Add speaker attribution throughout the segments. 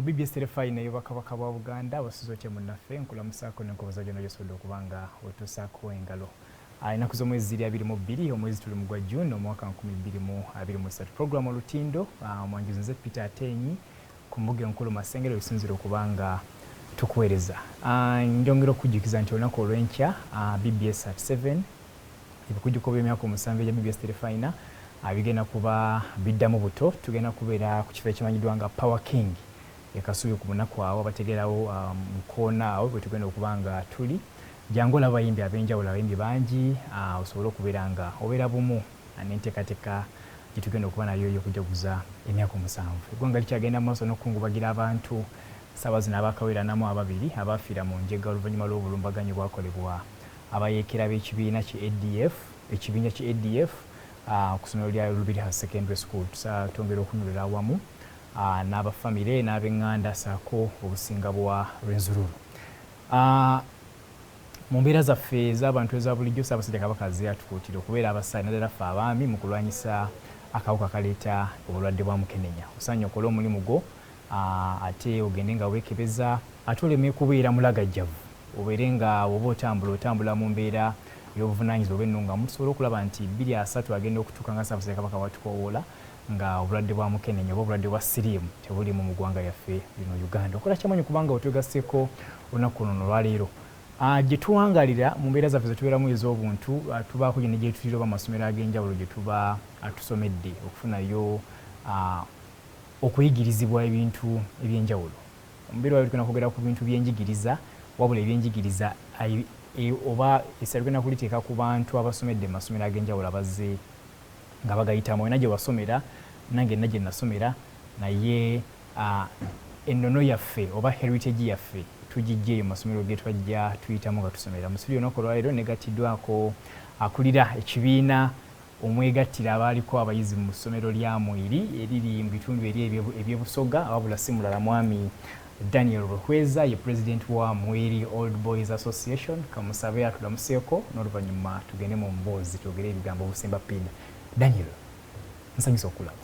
Speaker 1: ku BBS Telefine y'obwakabaka bwa Buganda abasuze kye munnaffe nkulamusaako n'enkoboza gyonna gy'osobodde okubanga otuusaako engalo. Ennaku z'omwezi ziri 22 omwezi tuli mu gwa June omwaka 2023. Program olutindo mwanjuzi nze Peter Atenyi ku mbuga enkulu Masengere esinzira okubanga tukuweereza. Njongera okujjukiza nti olunaku olw'enkya BBS at 7 ebikujjuko by'emyaka 7 egya BBS Telefine bigenda kuba biddamu buto. Tugenda kubeera ku kifo ekimanyiddwa nga Power King ekasubi ku bunaku awo abategerawo mukoona awo bwe tugenda okuba nga tuli jangu abayimbi ab'enjawulo abayimbi bangi osobola okubeera nga obeera bumu n'enteekateeka gye tugenda okuba nayo y'okujaguza emyaka 7. Eggwanga likyagenda mu maaso n'okukungubagira abantu ssaawa zino abaakaweeranamu ababiri abaafiira mu njega oluvannyuma lw'obulumbaganyi bwakolebwa abayeekera b'ekibiina ki ADF ekibiina ki ADF ku ssomero lya Lubiri Secondary School. Twongera okunulira awamu n'abafamire n'ab'eŋŋanda ssaako obusinga bwa Rwenzururu. Mu mbeera zaffe ez'abantu eza bulijjo Ssaabasajja Kabaka atukuutira okubeera abasaayi naddala ffe abaami mu kulwanyisa akawuka kaleeta obulwadde bwa mukenenya. Osaanye okole omulimu gwo ate ogende nga weekebeza ate oleme kubeera mulagajjavu obeere nga oba otambula mu mbeera y'obuvunaanyizibwa bw'ennungamu tusobole okulaba nti 23 agenda okutuuka nga Ssaabasajja Kabaka bw'atukoowoola nga obulwadde bwa mukenenya oba obulwadde bwa siriimu tebulimu mu ggwanga lyaffe lino Uganda. Okola kyamanyi kubanga otwegasseko olunaku luno olwaleero gye tuwangalira mu mbeera zaffe ze tubeeramu ez'obuntu tubaako gye gye tutira oba amasomero ag'enjawulo gye tuba tusomedde okufunayo okuyigirizibwa ebintu eby'enjawulo. Omubeera wali tugenda kwogera ku bintu by'enjigiriza wabula ebyenjigiriza oba essala tugenda kuliteeka ku bantu abasomedde mu masomero ag'enjawulo abazze nga bagayitamu. Olina gye wasomera nange nna gye nasomera naye ennono yaffe oba heritage yaffe tugijja eyo mu masomero ge twajja tuyitamu nga tusomera. Mu studio olunaku olwaleero negatiddwako akulira ekibiina omwegattira abaaliko abayizi mu ssomero lya Mwiri eriri mu bitundu eri eby'Ebusoga wabula si mulala mwami Daniel Ruhweza ye president wa Mwiri Old Boys Association. Kamusabe atulamuseeko n'oluvannyuma tugende mu mboozi twogere ebigambo obusemba pina. Daniel, nsanyusa okulaba.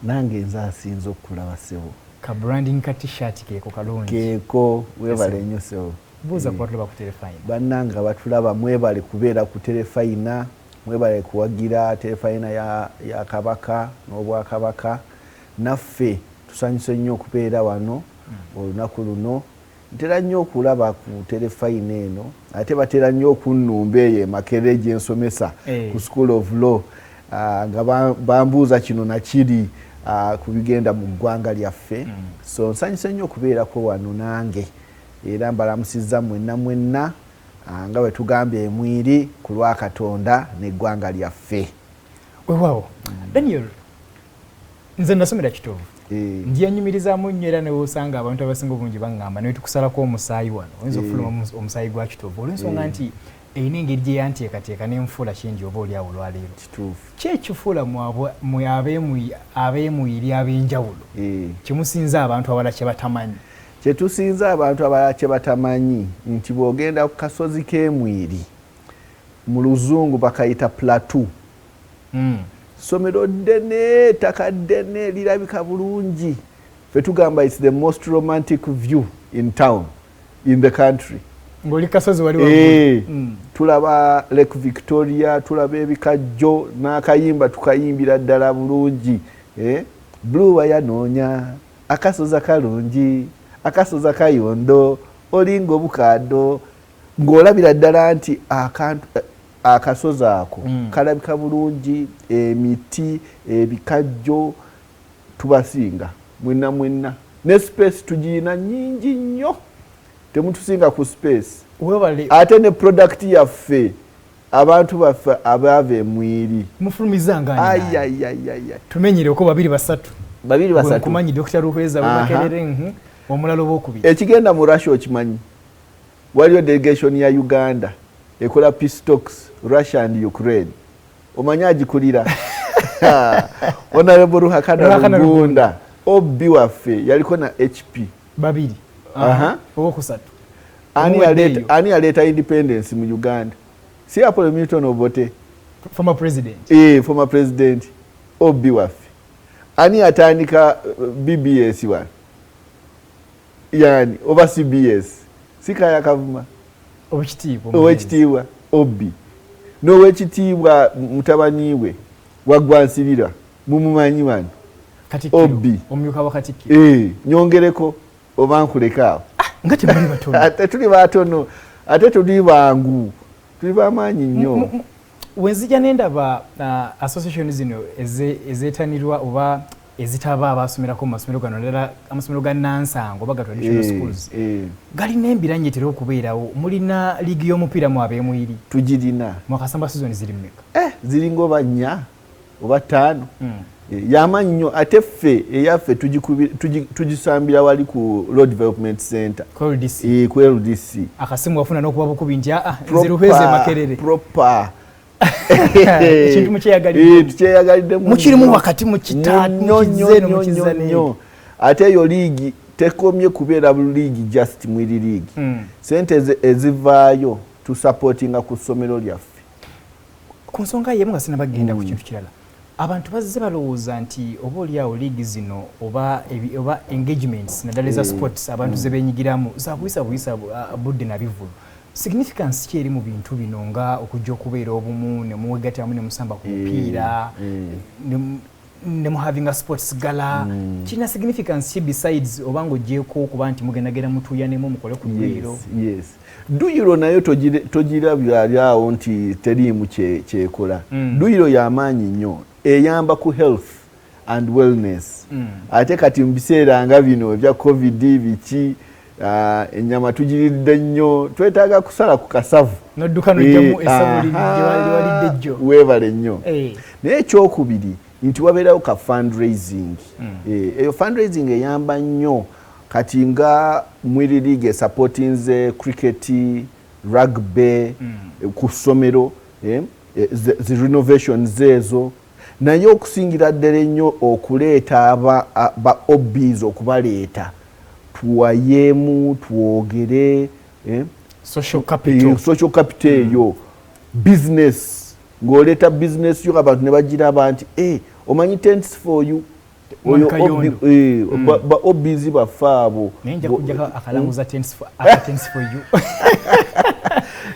Speaker 2: Nange nze asinze okulaba ssebo.
Speaker 1: Ka branding ka t-shirt keeko kalungi.
Speaker 2: Keeko webale nnyo ssebo.
Speaker 1: Buuza ku batulaba ku Telefine.
Speaker 2: Bannanga batulaba mwebale kubeera ku Telefine, mwebale kuwagira Telefine ya Kabaka n'Obwakabaka. Naffe tusanyuse nnyo okubeera wano olunaku luno. Ntera nnyo okulaba ku Telefine eno ate batera nnyo okunnumba eyo Makerere gye nsomesa ku School of Law nga bambuuza kino nakiri ku bigenda mu ggwanga lyaffe. So nsanyuse nnyo okubeerako wano nange era mbalamusizza mwenna nga bwe tugambye Mwiri ku lwa Katonda n'eggwanga lyaffe.
Speaker 1: Weewaawo Daniel, nze nasomera Kitovu. Ndyannyumirizaamu nnyo era ne osanga abantu abasinga obungi baŋŋamba naye tukusalako omusaayi wano oyinza okufuluma omusaayi gwa Kitovu olw'ensonga nti eyina engeri gye yanteekateeka n'enfuula kingi oba oliawo olwaleero.
Speaker 2: Kituufu.
Speaker 1: Ki ekifuula mwe ab'emwiri ab'enjawulo kyemusinza abantu abalala kye batamanyi?
Speaker 2: Kye tusinza abantu abalala kye batamanyi nti bw'ogenda ku kasozi k'Emwiri mu Luzungu bakayita Plateau. Somero ddene ttaka ddene lirabika bulungi. Ffe tugamba it's the most romantic view in town in the country.
Speaker 1: Ng'oli kasozi wali waggulu.
Speaker 2: Tulaba Lake Victoria, tulaba ebikajjo n'akayimba tukayimbira ddala bulungi. Blue yanoonya akasozi kalungi akasozi kayondo olinga obukaado ng'olabira ddala nti akasozi ako kalabika bulungi, emiti ebikajjo tubasinga mwenna ne space tugirina nnyingi nnyo temutusinga ku space. Ate ne product yaffe abantu baffe abaava Emwiri
Speaker 1: mufulumizanga tumenyere ko 2-3 kumanyi Dr. Ruhweza Makerere omulalo bw'okubiri
Speaker 2: ekigenda mu Russia okimanyi waliyo delegation ya Uganda ekola peace talks Russia and Ukraine omanyi agikulira Honorable Ruhakana Rugunda obbi waffe yaliko na HP
Speaker 1: 2 owokusatu.
Speaker 2: Ani yaleeta independence mu Uganda? Si Apollo Milton Obote
Speaker 1: former president.
Speaker 2: Former president obbi waffe. Ani atandika BBS wano yani oba CBS sikaya kavuma owekitiibwa Obi n'owekitiibwa mutabaniwe waggwansibira mumumanyi wano Obi
Speaker 1: omuyuka wa Katikkiro
Speaker 2: nyongereko oba nkulekaawo
Speaker 1: nga temuli batono
Speaker 2: ate tuli batono ate tuli bangu tuli bamaanyi nnyo
Speaker 1: wenzija nendaba association zino ezeetanirwa oba ezitaba abasomerako mu masomero gano ddala amasomero ga Nansango oba ga traditional schools galina embiranyetera okubeerawo mulina liigi y'omupiira mu ab'emwiri
Speaker 2: tugirina
Speaker 1: mwakasamba season ziri mmeka
Speaker 2: ziringa oba 4 oba 5 yamanyi nnyo ate ffe eyaffe tugisambira wali ku Road Development Center ku LDC
Speaker 1: akasimu wafuna n'okuba bukubi nti ziruhweze makerere
Speaker 2: proper
Speaker 1: ekintu mukyeyagalidde mukirimu wakati
Speaker 2: mukizanyo ate eyo liigi tekomye kubeera liigi just Mwiri liigi sente ezivaayo tusupportinga ku ssomero lyaffe
Speaker 1: ku nsonga yemu nga sinabagenda ku kintu kirala abantu bazze balowooza nti oba oliawo liigi zino oba engagements naddala eza sports abantu ze beenyigiramu zabuyisa budde na bivulu significance ki eri mu bintu bino nga okujja okubeera obumu ne muwegatiramu ne musamba ku mupiira ne muhavinga sports gala kirina significance ki besides oba ng'ogyeko okuba nti mugendagenda mutuuyanemu mukole ku dduyiro
Speaker 2: duyiro nayo togirabyawo nti teriimu kyekola duyiro y'amaanyi nnyo eyamba ku health and wellness ate kati mu biseera nga bino ebya covid biki ennyama tugiridde nnyo twetaaga kusala ku kasavu
Speaker 1: nodduka nojjamu esavu liwalidde jjo
Speaker 2: weebale nnyo naye ekyokubiri nti wabeerawo ka fundraising eyo fundraising eyamba nnyo kati nga Mwiri League supportinze cricket rugby ku ssomero zi renovations ezo naye okusingira ddala ennyo okuleeta ba hobbies okubaleeta tuwayeemu twogere
Speaker 1: social
Speaker 2: capital eyo business ng'oleeta business yo abantu ne bagiraba nti omanyi tents for you ba hobbies baffe abo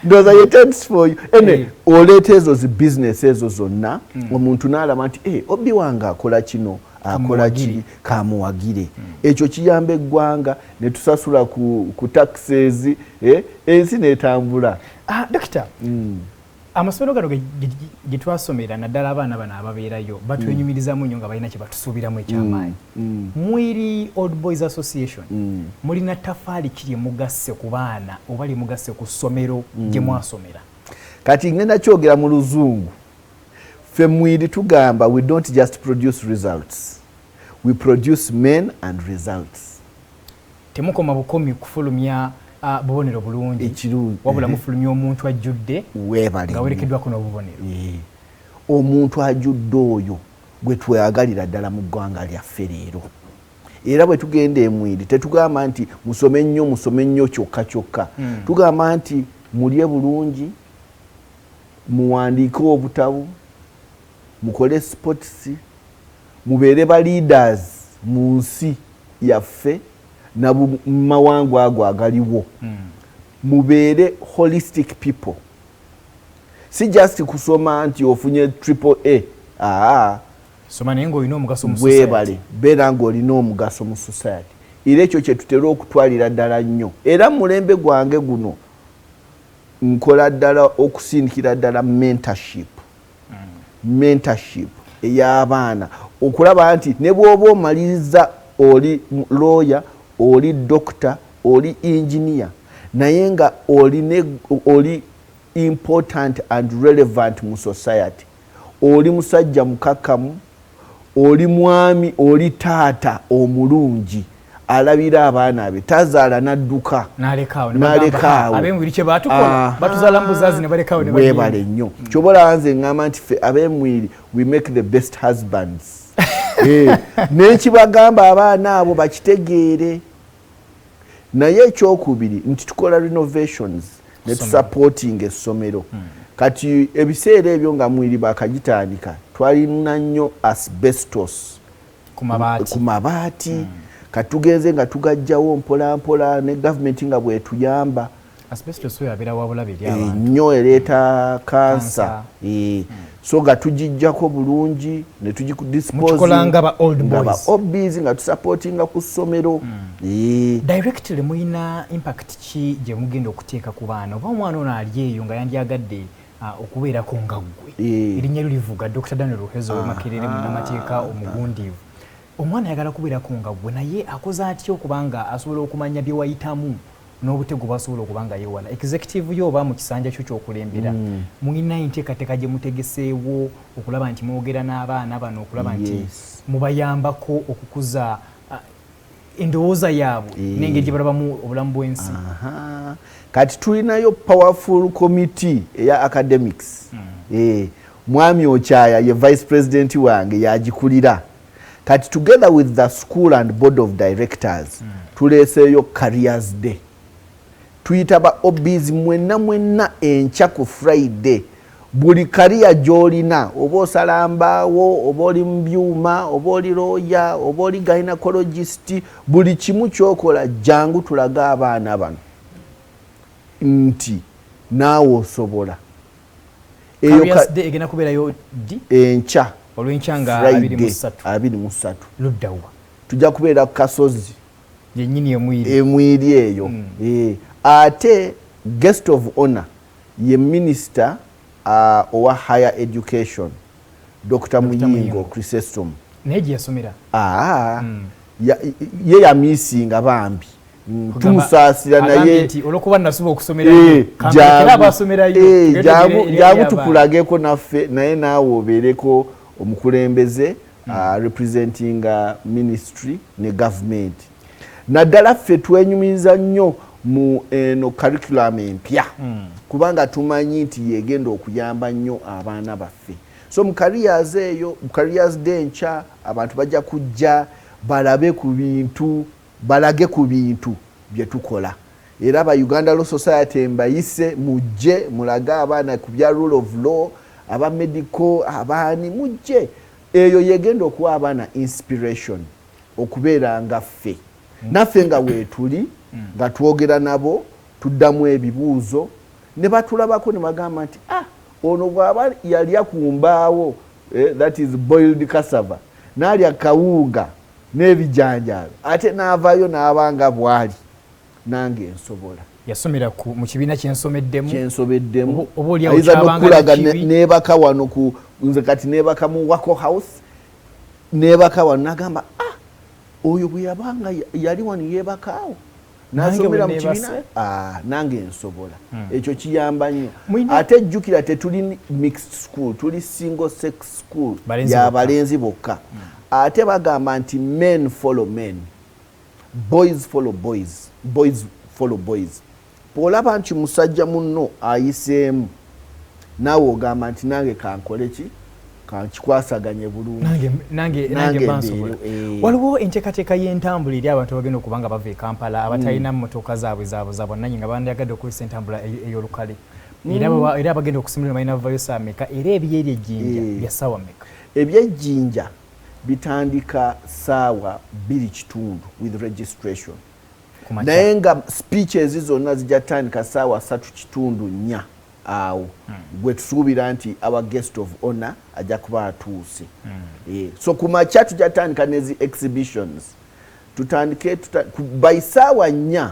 Speaker 2: ndoza ye tents for you oleeta ezo zi business ezo zonna omuntu n'alaba nti hobby wange akola kino akola kiri kamuwagire ekyo kiyamba eggwanga ne tusasula ku taxes ensi n'etambula
Speaker 1: dokita amasomero gano ge twasomera naddala abaana bano ababeerayo batwenyumirizamu nnyo nga balina kye batusuubiramu ekyamaanyi Mwiri Old Boys Association mulina tafaali kiri mugasse ku baana oba limugasse ku ssomero gye mwasomera
Speaker 2: kati ngenda kyogera mu luzungu ffe Mwiri tugamba we don't just produce results we produce men and results
Speaker 1: temukoma bukomi kufulumya bubonero bulungi wabula mufulumya omuntu ajjudde nga werekeddwako n'obubonero
Speaker 2: omuntu ajjudde oyo gwe tweyagalira ddala mu ggwanga lyaffe leero era bwe tugenda Mwiri tetugamba nti musome nnyo kyokka tugamba nti mulye bulungi muwandiike obutabo mukole sports mubeere ba leaders mu nsi yaffe na mawangwa ago agaliwo mubeere holistic people si just kusoma nti ofunye AAA
Speaker 1: soma naye ng'olina omugaso mu
Speaker 2: society beera ng'olina omugaso mu society era ekyo kye tutera okutwalira ddala nnyo era mu mulembe gwange guno nkola ddala okusindikira ddala mentorship ey'abaana okulaba nti ne bw'oba omaliriza oli lawyer oli doctor oli engineer naye nga oli important and relevant mu society oli musajja mukakamu oli mwami oli taata omulungi alabira abaana abe tazaala nadduka
Speaker 1: n'alekaawo ab'Emwiri kye batukola batuzaala mbuzazi ne balekaawo ne
Speaker 2: weebale nnyo kyobola nze ngamba nti ffe ab'Emwiri we make the best husbands n'ekibagamba abaana abo bakitegeere naye ekyokubiri nti tukola renovations ne tusupporting essomero kati ebiseera ebyo nga Mwiri bakagitandika twalina nnyo asbestos ku mabaati katugenze nga tugajjawo mpola mpola ne government nga bwetuyamba
Speaker 1: asbestos yabira wabula biri abantu
Speaker 2: nnyo ereeta kansa so nga tugijjako bulungi ne
Speaker 1: tugikolanga ba old boys
Speaker 2: obbies nga tusupportinga ku ssomero
Speaker 1: directly muyina impact ki gye mugenda okuteeka ku baana oba omwana ono ali eyo nga yandyagadde okubeerako nga ggwe erinnya livuga Dr. Daniel Ruhezo Makerere munnamateeka omugundiivu omwana ayagala kubeerako nga ggwe naye akoze atya okubanga asobola okumanya bye wayitamu n'obutego bwasobola okubanga yeewala executive yo oba mu kisanja kyo ky'okulembera mulina enteekateeka gye mutegeseewo okulaba nti mwogera n'abaana bano okulaba nti mubayambako okukuza endowooza yaabwe n'engeri gye balabamu obulamu bw'ensi
Speaker 2: kati tulinayo powerful committee eya academics mwami Okyaya ye vice president wange yagikulira kati together with the school and board of directors tuleeseeyo careers day tuyita ba obbies mwenna enkya ku Friday buli kariya gy'olina oba osalambaawo oba oli mu byuma oba oli lawyer oba oli gynecologist buli kimu kyokola jangu tulaga abaana bano nti naawe osobola
Speaker 1: egenda kubeerayo ddi
Speaker 2: enkya
Speaker 1: olw'enkya nga
Speaker 2: 23
Speaker 1: luddawa
Speaker 2: tujja kubeera ku Kasozi
Speaker 1: yennyini
Speaker 2: emwiri eyo ate guest of honor ye minister owa higher education Dr. Muyingo Chrysostom
Speaker 1: naye gye yasomera
Speaker 2: ye yamiisinga bambi tumusaasira naye
Speaker 1: olwokuba nasuba okusomera
Speaker 2: jangu tukulageko naffe naye naawe obeereko omukulembeze representing ministry ne government naddala ffe twenyumiriza nnyo mu eno curriculum empya kubanga tumanyi nti yegenda okuyamba nnyo abaana baffe so mu careers eyo mu careers day nkya abantu bajja kujja balage ku bintu bye tukola era ba Uganda Law Society mbayise mujje mulage abaana ku bya rule of law aba medical abaani mujje eyo yegenda okuwa abaana inspiration okubeera nga ffe naffe nga weetuli nga twogera nabo tuddamu ebibuuzo ne batulabako ne bagamba nti ono bw'aba yalya ku mbaawo that is boiled cassava n'alya kawunga n'ebijanjaalo ate n'avaayo n'abanga bwali nange nsobola
Speaker 1: yasomera mu kibiina
Speaker 2: kyensobeddemu ayinza n'okulaga neebaka wano nze kati neebaka mu Wako House neebaka wano n'agamba oyo bwe yabanga yali wano yeebakaawo nasomera mu kibiina nange nsobola ekyo kiyamba nnyo ate jjukira tetuli mixed school tuli single sex school y'abalenzi bokka ate bagamba nti men follow men boys follow boys boys follow boys bw'olaba nti musajja munno ayiseemu naawe ogamba nti nange kankole ki kankikwasaganye bulungi
Speaker 1: nange bansobola waliwo enteekateeka y'entambula eri abantu bagenda okubanga bava e Kampala abatalina mmotoka zaabwe bonnanyi nga bandayagadde okukozesa entambula ey'olukale era abagenda okusimulira balina bavayo saa meka era ebyeri ejjinja bya ssaawa meka
Speaker 2: ebyejjinja bitandika ssaawa 2:30 with registration naye nga speeches zonna zijja tandika ssaawa 3:4 awo bwe tusuubira nti our guest of honor ajja kuba atuuse so ku makya tujja tandika nezi exhibitions tutandike by ssaawa 4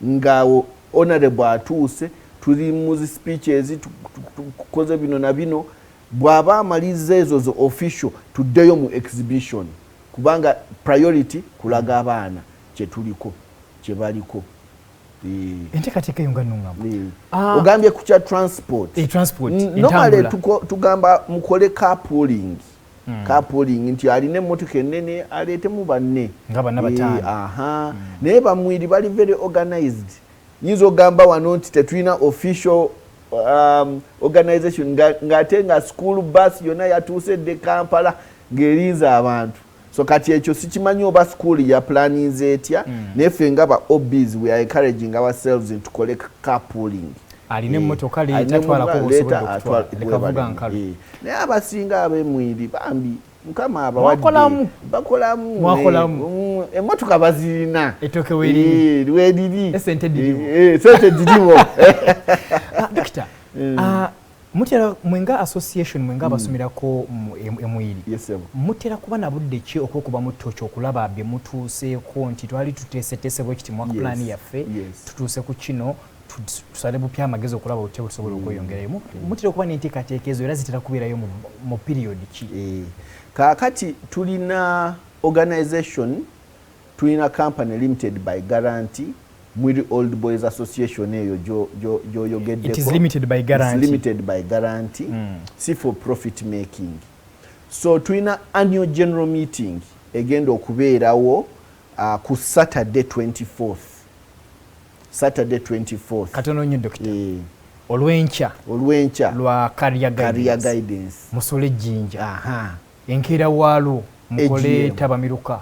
Speaker 2: nga honorable atuuse tuli mu speeches tukoze bino na bino bw'aba amaliza ezo zo official tuddeyo mu exhibition kubanga priority kulaga abaana kyetuliko kyebaliko
Speaker 1: enteekateeka eyo nga nnungamu
Speaker 2: ogambye ku kya transport normally tugamba mukole carpooling nti alina emmotoka ennene aleetemu banne
Speaker 1: nga banna bataano
Speaker 2: naye bamwiri bali very organized nyinza ogamba wano nti tetulina official organization ng'ate nga school bus yonna yatuusedde Kampala ng'erinza abantu so kati ekyo sikimanyi oba school ya planning etya neffe nga ba obbies we are encouraging ourselves into collect carpooling
Speaker 1: alina emmotoka leeta twalako obusobozi okuvuga nkalu
Speaker 2: naye abasinga ab'emwiri bambi mukama abawadde bakolamu emmotoka bazirina
Speaker 1: etoke weriri esente
Speaker 2: diriwo
Speaker 1: dokita mutera mwenga association mwenga abasomerako Mwiri mutera kuba na budde ki okuba mutocho okulaba bye mutuuseeko nti twali tuteeseteese bwekiti mu plan yaffe tutuuse ku kino tusale bupya amagezi okulaba otya busobola okweyongerayo mutera okuba n'enteekateeka ezo era zitera kubeerayo mu period ki
Speaker 2: kaakati tulina organization tulina company limited by guarantee Mwiri Old Boys Association eyo joyogeddeko.
Speaker 1: It is limited by guarantee.
Speaker 2: It's limited by guarantee. See for profit making. So tulina annual general meeting egenda okubeerawo ku Saturday 24th. Saturday 24th.
Speaker 1: Katono nnyo Dokita. Olwencha lwa career guidance. Musole jinja. Enkeera waalo mukole tabamiruka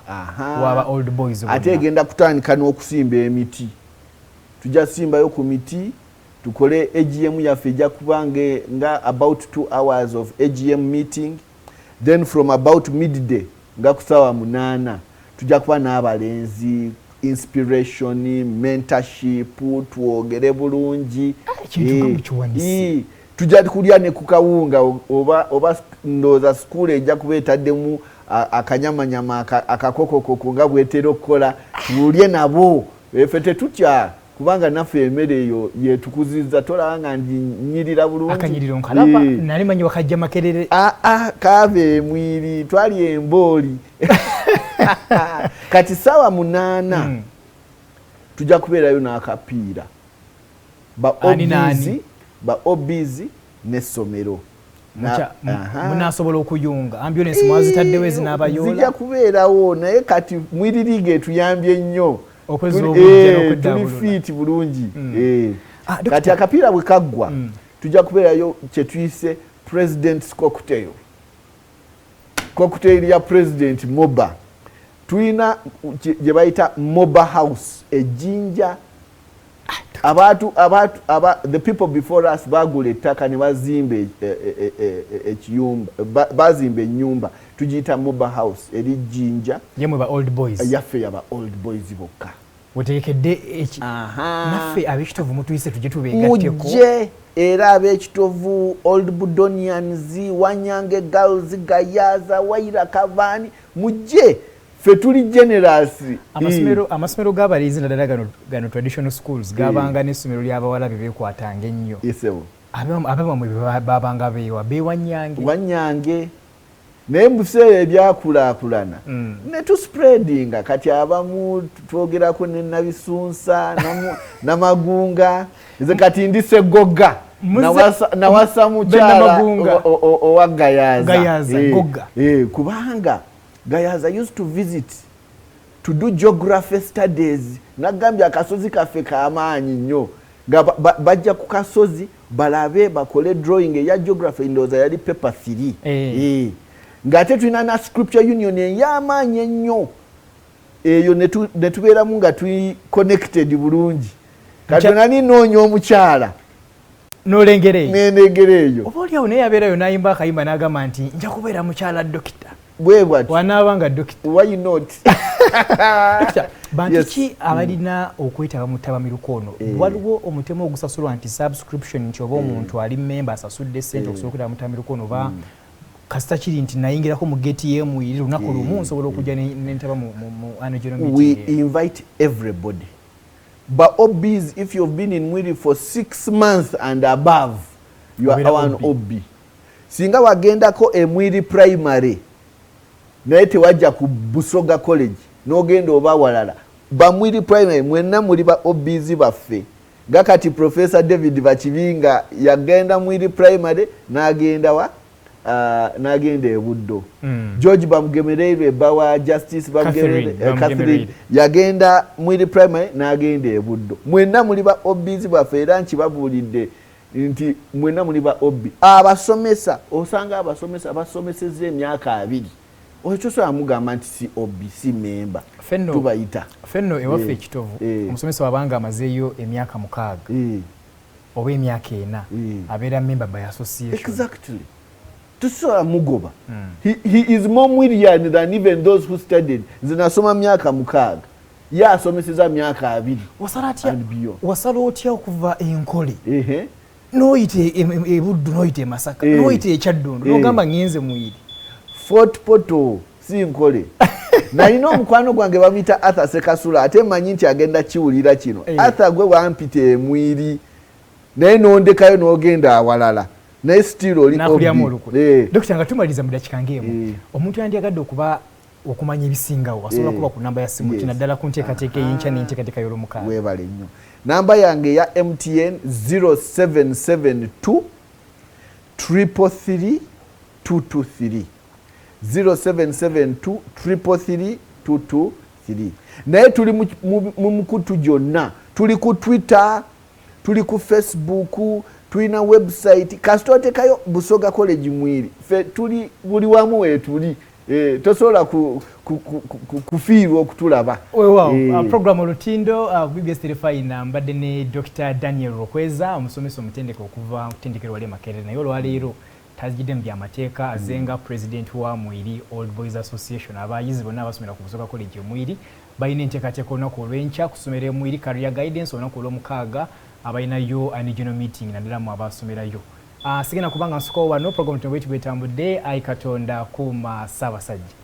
Speaker 1: waba old boys
Speaker 2: ate egenda kutandika n'okusimba emiti tujja simbayo ku miti tukole AGM yaffe ejja kubange nga about 2 hours of AGM meeting then from about midday nga kusawa 8 tujja kuba n'abalenzi inspiration mentorship twogere bulungi tujja kulya ne kukawunga oba ndoza school ejja kubetaddemu akanyamanyama akakokokoko nga bwetera okukola tulye nabo efe tetutya kubanga naffe emmere eyo yetukuzizza tolabanga ndinyirira bulungi
Speaker 1: akanyiriro nkalaba nali manyi wakajja makerere
Speaker 2: kave Mwiri twali embooli kati sawa 8 tujja kubeerayo n'akapiira ba obizi n'essomero
Speaker 1: munasobola okuyunga ambulance mwazitaddewo ezinabayola
Speaker 2: zijja kubeerawo naye kati Mwiri League etuyambye nnyo tuli fiiti bulungi kati akapiira bwe kaggwa tujja kubeerayo kye tuyise president's cocktail ya president moba tulina gye bayita moba house ejjinja the people before us bagula ettaka ne bazimba ekiyumba bazimba ennyumba tugiyita moba house eri jinja
Speaker 1: yemwe ba old boys
Speaker 2: yaffe yaba old boys bokka
Speaker 1: weteekedde naffe ab'ekitovu mutuyise tujje tubeegatteko
Speaker 2: mujje era ab'ekitovu old budonians Wanyange girls Gayaza Waira Kavani mujje fe tuli generous
Speaker 1: amasomero g'abalenzi naddala gano traditional schools gabanga n'essomero ly'abawala bebeekwatanga ennyo abamwe babanga Wanyange naye mu biseera ebyakulaakulana ne tuspreadinga kati abamu twogerako ne Nabisunsa Namagunga nze kati ndi Sseggogga nawasa mukyala owa Gayaza kubanga Gayaza used to visit to do geography studies nagambye akasozi kaffe k'amaanyi nnyo nga bajja ku kasozi balabe bakole drawing eya geography ndowooza yali paper 3 ng'ate tulina na scripture union ey'amaanyi ennyo eyo ne tubeeramu nga tuli connected bulungi kati nani noonya omukyala n'olengera
Speaker 2: eyo
Speaker 1: oba oliawo naye yabeerayo n'ayimba akayimba n'agamba nti nja kubeera mukyala dokita
Speaker 2: bwebwati
Speaker 1: wanaabanga dokita
Speaker 2: why not
Speaker 1: bantu ki abalina okwetaba mu ttabamiruka ono waliwo omutemo ogusasulwa nti subscription nti oba omuntu ali memba asasudde ssente okusookera mu ttabamiruka ono oba kasita kiri nti nayingirako mu geti y'emwiri lunaku lumu nsobola okujja nentaba mu annual meeting.
Speaker 2: We invite everybody. But obis, if you've been in Mwiri for 6 months and above, you are an obi. Singa wagendako Mwiri primary naye tewajja ku Busoga college n'ogenda oba walala ba Mwiri primary mwenna muli ba obis baffe gakati Professor David Bakibinga yagenda Mwiri primary n'agenda wa n'agenda e Buddo. George Bamugemerere bawa Justice Bamugemerere Catherine yagenda Mwiri primary n'agenda e Buddo. Mwenna muli ba obis baffe era nkibabuulidde nti mwenna muli ba obi. Abasomesa osanga abasomesa basomesezza emyaka 2. Ocho so amugamba nti si obi si member tubayita
Speaker 1: fenno ewaffe ekitovu omusomesa wabanga amazeeyo emyaka 6 oba emyaka 4 abeera member by association.
Speaker 2: Exactly. tusobola mugoba. He is more Mwirian than even those who studied. Zinasoma myaka 6. Ye asomeseza myaka 2.
Speaker 1: Wasala otya okuva Enkole noyite ebuddu noyite Masaka noyite Ekyaddondo nogamba ngenze Mwiri
Speaker 2: Fort Poto si Nkole. Nalina omukwano gwange bamuyita Arthur Sekasula ate manyi nti agenda kiwulira kino. Arthur gwe wampite Mwiri naye nondekayo n'ogenda awalala naye still oli
Speaker 1: Dr. nga tumaliza mu dakika ng'emu omuntu yandiyagadde okuba okumanya ebisingawo asobola kuba ku namba ya simu kina ddala ku nteekateeka ey'enkya n'enteekateeka y'olwomukaaga.
Speaker 2: Weebale nnyo. Namba yange ya MTN 0772 333 223 0772 333 223. Naye tuli mu mukutu gyonna, tuli ku Twitter, tuli ku Facebook, tulina website kasitotekayo Busoga College Mwiri. Fe tuli buli wamu we tuli tosobola kufiirwa okutulaba.
Speaker 1: Program olutindo BBS Terefayina mbadde ne Dr. Daniel Rokweza omusomesa omutendeke okuva ku ttendekero wali Makerere naye olwaleero tazijjidde mu byamateeka azenga president wa Mwiri Old Boys Association abayizi bonna abasomera ku Busoga College Mwiri balina enteekateeka olunaku olw'enkya kusomera Mwiri career guidance olunaku olw'omukaaga abalinayo regional meeting naddala mu abasomerayo. Sigenda kubanga nsukawo wano program tumwe tugwetambudde ayi Katonda kuuma Ssaabasajja.